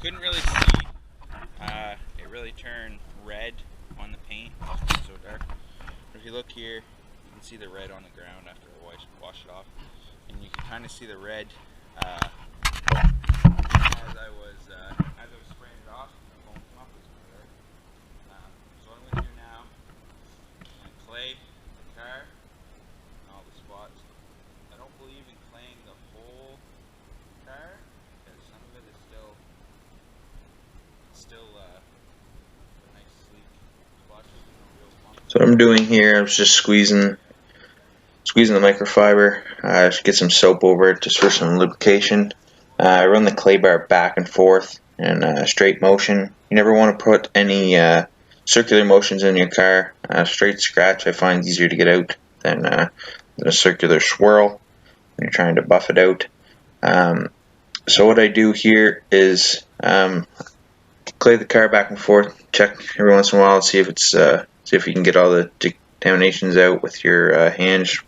couldn't really see. It really turned red on the paint. It's so dark. But if you look here, you can see the red on the ground after I wash it off, and you can kind of see the red as I was spraying it off. So what I'm going to do now, I'm going to clay the car and all the spots. I don't believe in claying the whole car because some of it is still a nice sleek spot. So what I'm doing here, I was just squeezing the microfiber, get some soap over it just for some lubrication. I run the clay bar back and forth in straight motion. You never want to put any circular motions in your car. Straight scratch I find easier to get out than a circular swirl when you're trying to buff it out. So what I do here is clay the car back and forth, check every once in a while, see if it's see if you can get all the contaminations out with your hands.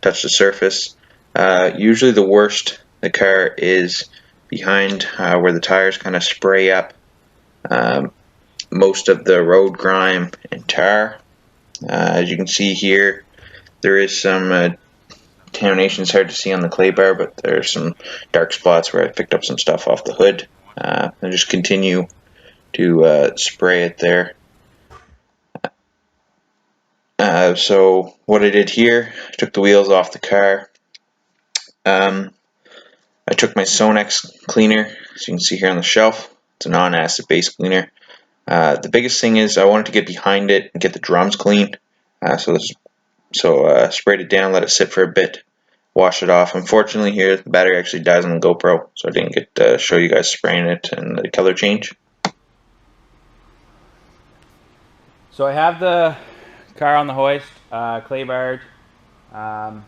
Touch the surface. Usually the worst the car is behind where the tires kind of spray up most of the road grime and tar. As you can see here, there is some contamination. It's hard to see on the clay bar, but there's some dark spots where I picked up some stuff off the hood. And just continue to spray it there. So what I did here, I took the wheels off the car. I took my Sonax cleaner, as you can see here on the shelf. It's a non-acid base cleaner. The biggest thing is I wanted to get behind it and get the drums clean. So sprayed it down, let it sit for a bit, wash it off. Unfortunately here the battery actually dies on the GoPro, so I didn't get to show you guys spraying it and the color change. So I have the car on the hoist, clay barred. I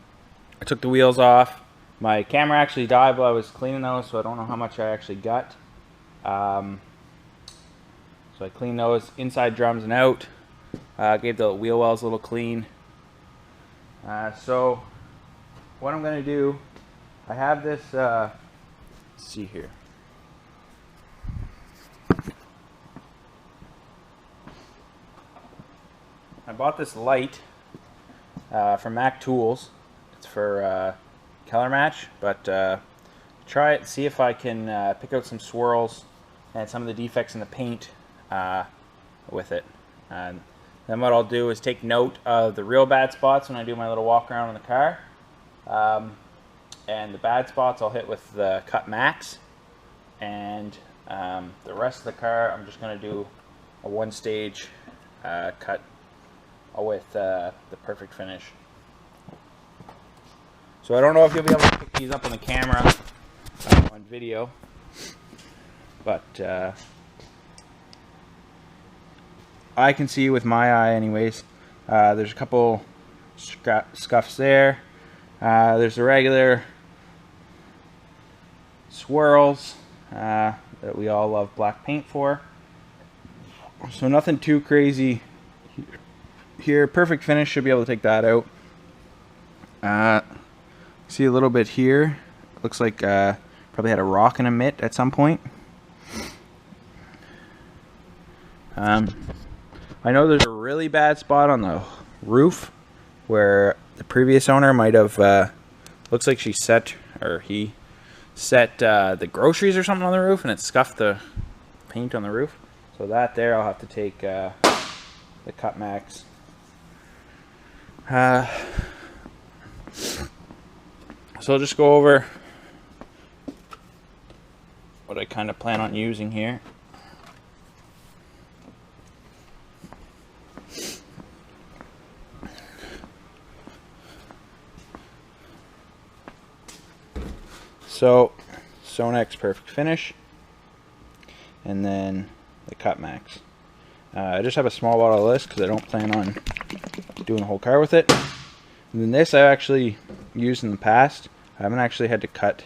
took the wheels off. My camera actually died while I was cleaning those, so I don't know how much I actually got. So I cleaned those inside drums and out. Gave the wheel wells a little clean. So what I'm going to do, I have this, let's see here. I bought this light from Mac Tools. It's for color match, but try it, see if I can pick out some swirls and some of the defects in the paint with it. And then what I'll do is take note of the real bad spots when I do my little walk around in the car. And the bad spots I'll hit with the Cut Max. And the rest of the car I'm just going to do a one-stage cut with the Perfect Finish. So I don't know if you'll be able to pick these up on the camera on video, but I can see with my eye anyways. There's a couple scuffs there. There's the regular swirls that we all love black paint for. So nothing too crazy here. Perfect Finish should be able to take that out. See a little bit here. Looks like probably had a rock in a mitt at some point. I know there's a really bad spot on the roof where the previous owner might have, looks like she set, or he set the groceries or something on the roof and it scuffed the paint on the roof. So that there I'll have to take the Cut Max. So I'll just go over what I kind of plan on using here. So Sonax Perfect Finish and then the Cut Max. I just have a small bottle of this because I don't plan on doing the whole car with it. And then this I actually used in the past. I haven't actually had to cut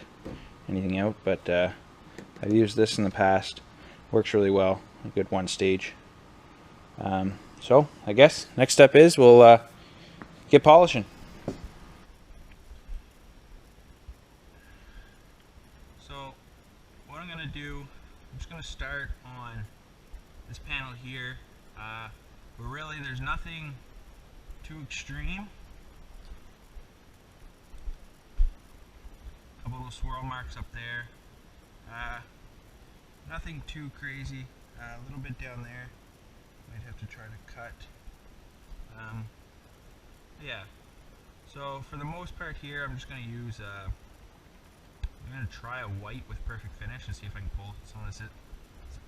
anything out, but I've used this in the past. Works really well. A good one stage. So I guess next step is we'll get polishing. So what I'm going to do I'm just going to start on this panel here, but really there's nothing too extreme. A couple little swirl marks up there. Nothing too crazy. A little bit down there. Might have to try to cut. Yeah. So for the most part here, I'm just going to use. I'm going to try a white with perfect finish and see if I can pull some of this,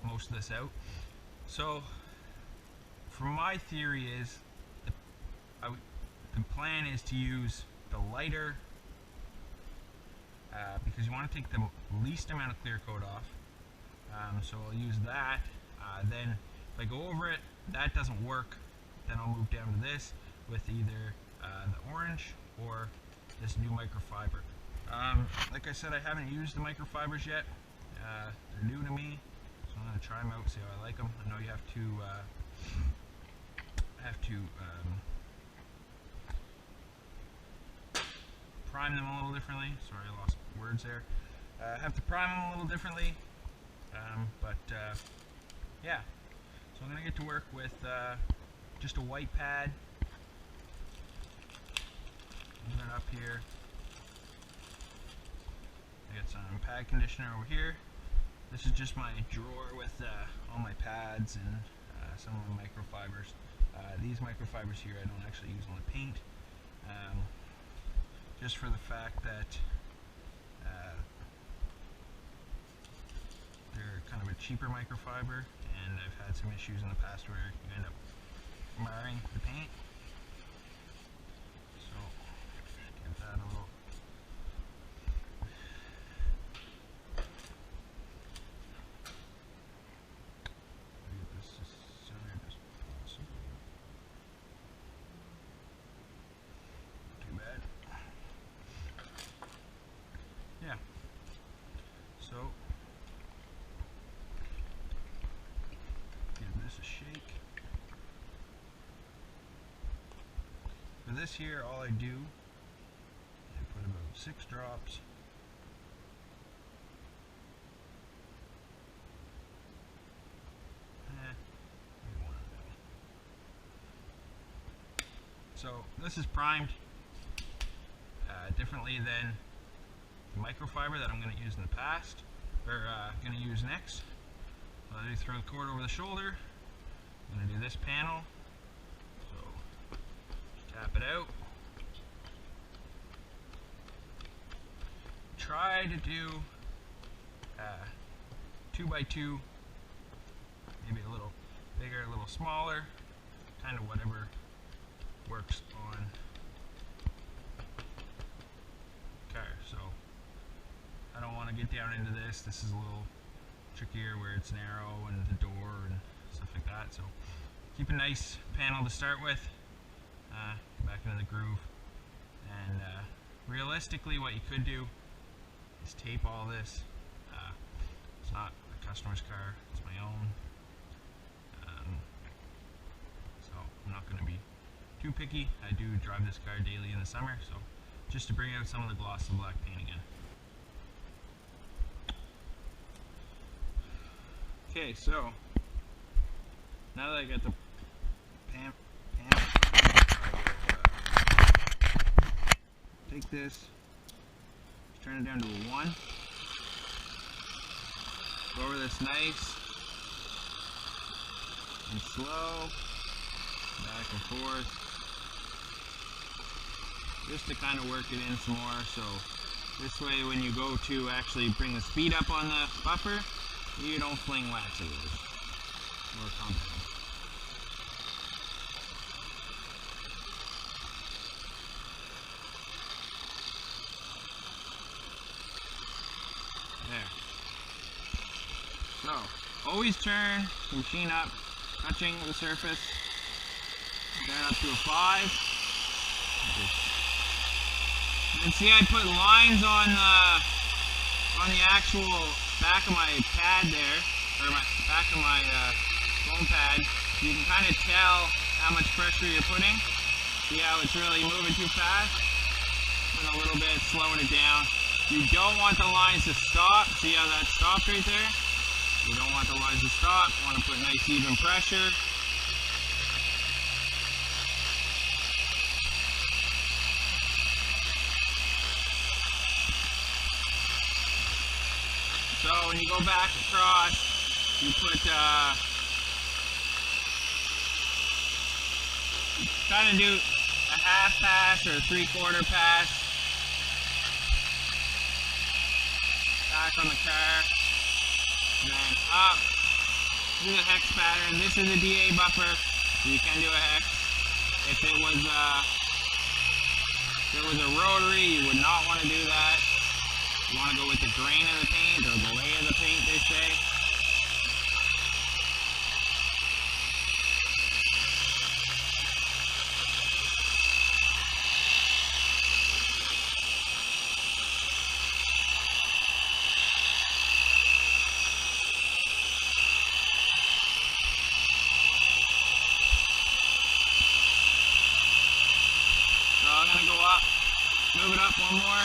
most of this out. So, from my theory is, the plan is to use the lighter, because you want to take the least amount of clear coat off. So I'll use that. Then if I go over it, that doesn't work, then I'll move down to this with either the orange or this new microfiber. Like I said, I haven't used the microfibers yet. They're new to me, so I'm going to try them out, see how I like them. I know you have to prime them a little differently. Sorry, I lost words there. I have to prime them a little differently, yeah. So I'm going to get to work with just a white pad. Move it up here. I got some pad conditioner over here. This is just my drawer with all my pads and some of the microfibers. These microfibers here I don't actually use on the paint, just for the fact that they're kind of a cheaper microfiber, and I've had some issues in the past where you end up marring the paint. So give that a little. Yeah. So give this a shake. For this here, all I do, I put about 6 drops. Maybe 1 mil. So this is primed differently than the microfiber that I'm going to use in the past, or going to use next. So I do throw the cord over the shoulder. I'm going to do this panel. So tap it out. Try to do 2x2, maybe a little bigger, a little smaller, kind of whatever works on. So I don't want to get down into this. This is a little trickier where it's narrow and the door and stuff like that. So keep a nice panel to start with. Back into the groove. And realistically, what you could do is tape all this. It's not a customer's car, it's my own. So I'm not going to be too picky. I do drive this car daily in the summer, so just to bring out some of the gloss of black paint again. Okay, so now that I got the pan, I will take this, turn it down to a 1, go over this nice and slow, back and forth, just to kind of work it in some more. So this way when you go to actually bring the speed up on the buffer, you don't fling wax everywhere. More compound. There. So always turn the machine up, touching the surface. Turn up to a 5. And see, I put lines on the actual back of my pad there, or back of my foam pad. You can kind of tell how much pressure you're putting. See how it's really moving too fast? And a little bit, slowing it down. You don't want the lines to stop. See how that stopped right there? You don't want the lines to stop. You want to put nice even pressure. So when you go back across, you put kind of do a half pass or a 3/4 pass back on the car, and then up. Do the hex pattern. This is a DA buffer, so you can do a hex. If it was a rotary, you would not want to do that. You want to go with the grain of the paint or the lay of the paint, they say. So I'm going to go up, move it up one more.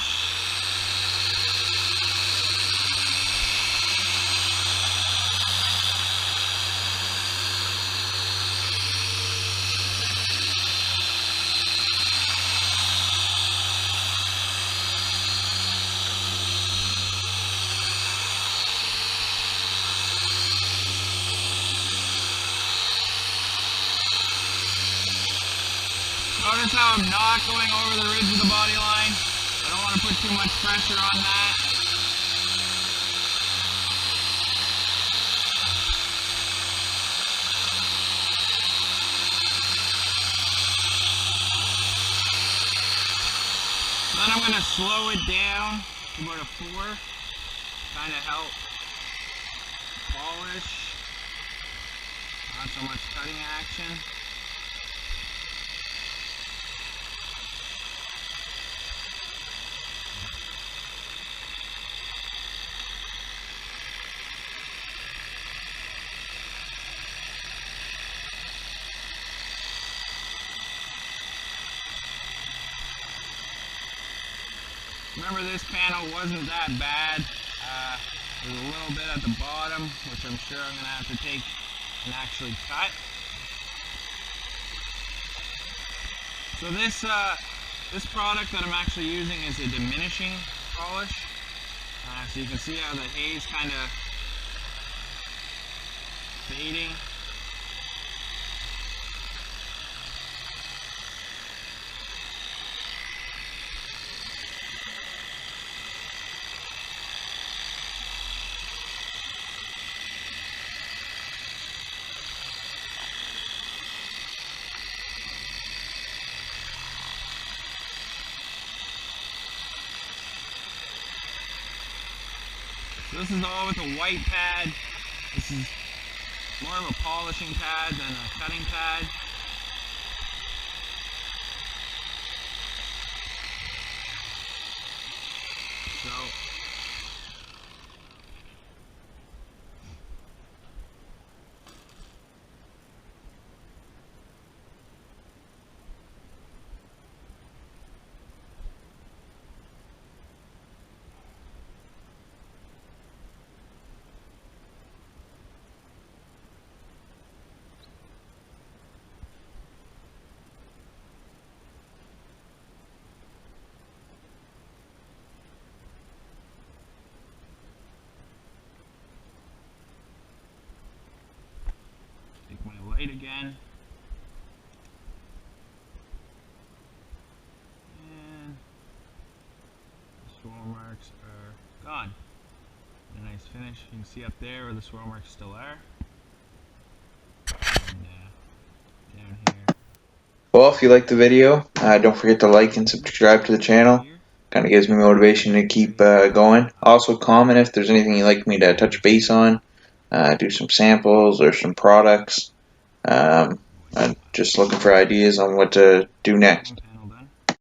Notice how I'm not going over the ridge of the body line. I don't want to put too much pressure on that. Then I'm going to slow it down to about a 4. Kind of help polish. Not so much cutting action. Remember, this panel wasn't that bad. There's a little bit at the bottom, which I'm sure I'm going to have to take and actually cut. So this product that I'm actually using is a diminishing polish. So you can see how the haze kind of fading. So this is all with a white pad. This is more of a polishing pad than a cutting pad. So take my light again. And the swirl marks are gone. A nice finish. You can see up there where the swirl marks still are. And down here. Well, if you liked the video, don't forget to like and subscribe to the channel. Kind of gives me motivation to keep going. Also, comment if there's anything you'd like me to touch base on. Do some samples or some products. I'm just looking for ideas on what to do next.